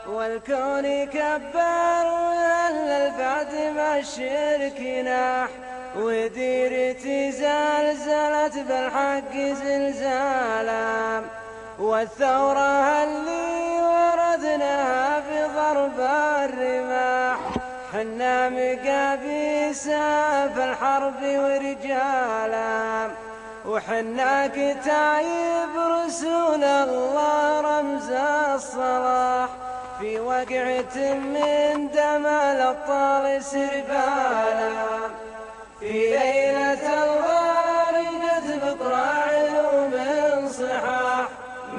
والكون كبر وهلل بعد ما الشرك ناح، وديرتي زلزلت بالحق زلزالا، والثورة اللي وردناها في ضرب الرماح، حنا مقابيسها في الحرب ورجالا، وحنا كتايب رسول الله رمز الصلاح، في وقعة من دم الأبطال سربالا، في ليلة الغارقة بقرع علوم صحاح،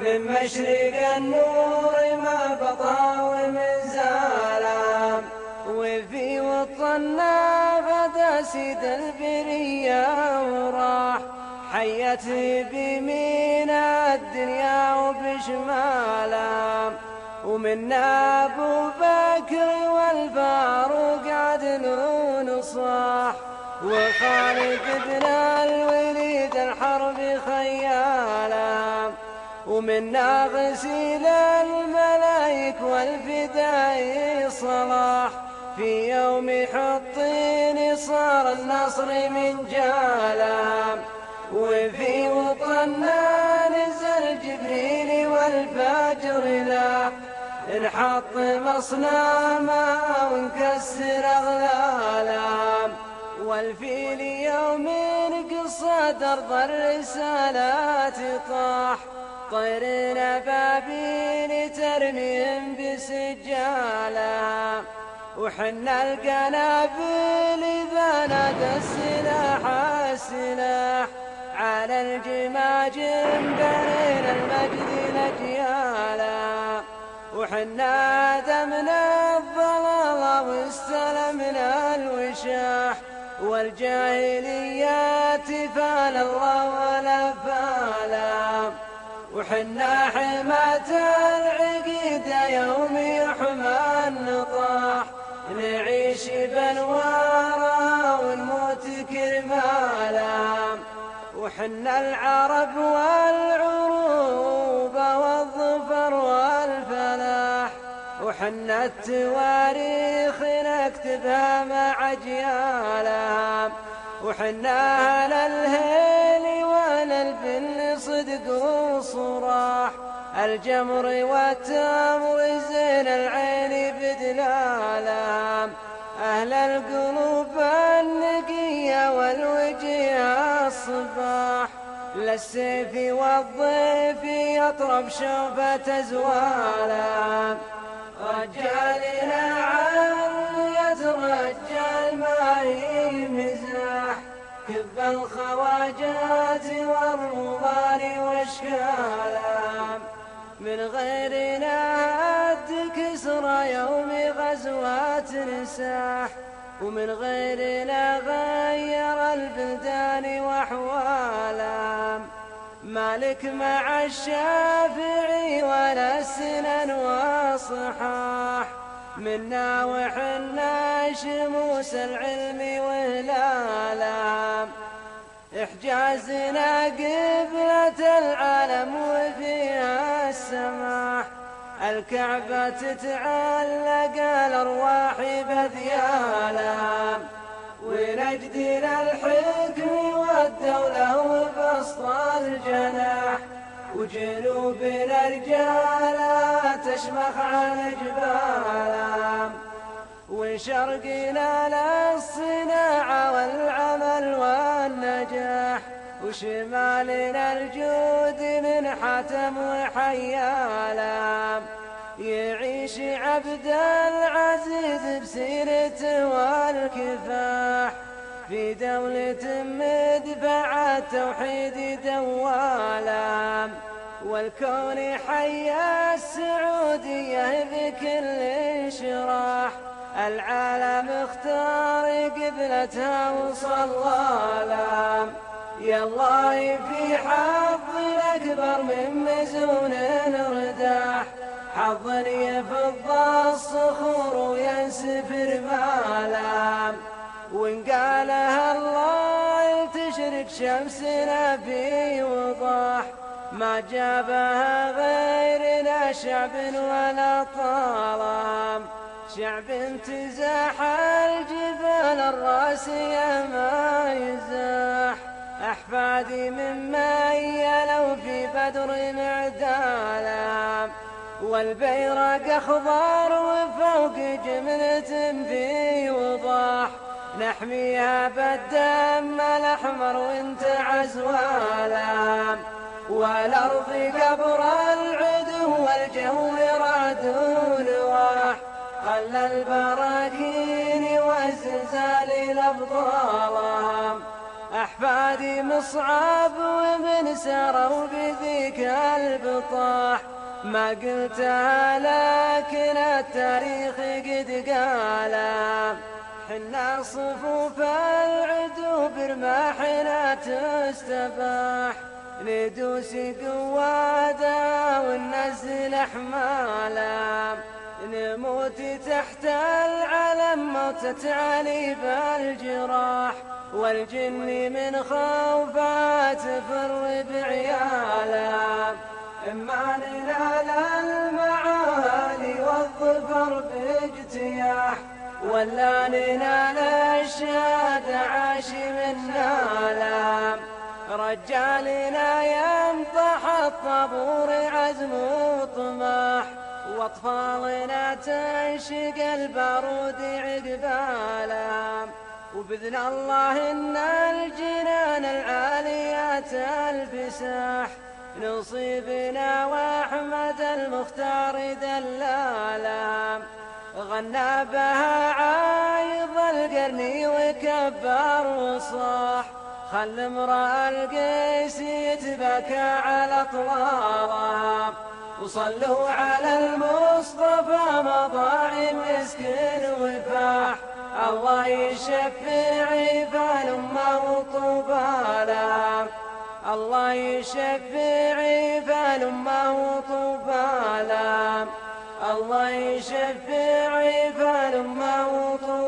من مشرق النور ما بطا ومن زالا، وفي وطننا بدا سيد البرية وراح، حيته بيمين الدنيا وبشمالا، ومنا أبو بكر والفاروق عدل ونصاح، وخالد بن الوليد الحرب خيالا، ومنا غسيل الملايك والفداء صلاح، في يوم حطين صار النصر من جالا، وفي وطننا نزل جبريل والفجر لاح، نحط مصنامه ونكسر أغلالا، والفيل يوم قصد أرض الرسالات طاح، طير أبابيل ترميهم بسجالا، وحنا القنابل إذا نادى السلاح السلاح، على الجماجم بنينا المجد نجيالا، وحنا دمنا الضلال واستلمنا الوشاح، والجاهليات فال الله ولا فالا، وحنا حماة العقيدة يوم يحمى النطاح، نعيش بانوارا ونموت كرمالا، وحنا العرب والعروب والظفر والفلاح، وحنا التواريخ نكتبها مع أجيالا، وحنا أهل الهيل والبن صدق وصراح، الجمر والتمر زين العين بدلالا، أهل القلوب النقية والوجه الصباح، للسيف والضيف يطرب شوفة زوالا، رجالنا عالية رجال ما هي مزاح، كب الخواجات والرضان واشكالا، من غيرنا هد كسرى يوم غزوات نساح، ومن غيرنا غير البلدان واحوالا، مالك مع الشافعي ولا السنن والصحاح، منا وحنا شموس العلم وهلالا، إحجازنا قبلة العالم وفيها السماح، الكعبة تتعلق الأرواح بذيالا، ونجدنا الحكم والدولة وبسط الجناح، وجنوبنا رجالا تشمخ على جبالا، وشرقنا للصناعة والعمل والنجاح، وشمالنا الجود من حتم وحيالا، يعيش عبد العزيز بسيرته والكفاح، في دولة مدفع التوحيد دوالا، والكون حيا السعودية بكل شراح، العالم اختار قبلتها وصلى، يا الله في حظ الأكبر من مزون رداح، حظ يفض الصخور وينسفر مالا، وإن قالها الله تشرق شمسنا في وضاح، ما جابها غيرنا شعب ولا طالم، شعب انتزاح الجبال الراسية ما يزاح. أحفادي ممن يلوا في بدر معدالا، والبيرق أخضر وفوق جملة في وضاح. نحميها بالدم الأحمر وانتعس والام، والأرض قبر العدو والجو رعد ولواح. خلى البراكين والزلزال لأبطالهم، أحفادي مصعب ومن سروا بذيك البطاح. ما قلتها لكن التاريخ قد قالها، حنا صفوف العدو برماحنا تستباح. ندوس قوادا وننزل أحمالا، نموت تحت العلم موتة علي بالجراح. والجن من خوفات تفر بعيالا، إما ننال المعالي والظفر باجتياح، ولا ننال الشهادة عاش منا لا. رجالنا ينطح الطابور عزم وطماح، واطفالنا تنشق البارود عقبالا. وبإذن الله إن الجنان العاليات الفساح، نصيبنا وأحمد المختار دلالا. غنى بها عايض القرني وكبر وصاح، خل امرأ القيس يتبكى على طلالها. وصلوا على المصطفى مضاعي مسكين وفاح، الله يشفع عيفان أمه طوبالا. الله يشفع عيفان أمه طوبالا، الله يشفع عيفان أمه طوبالا.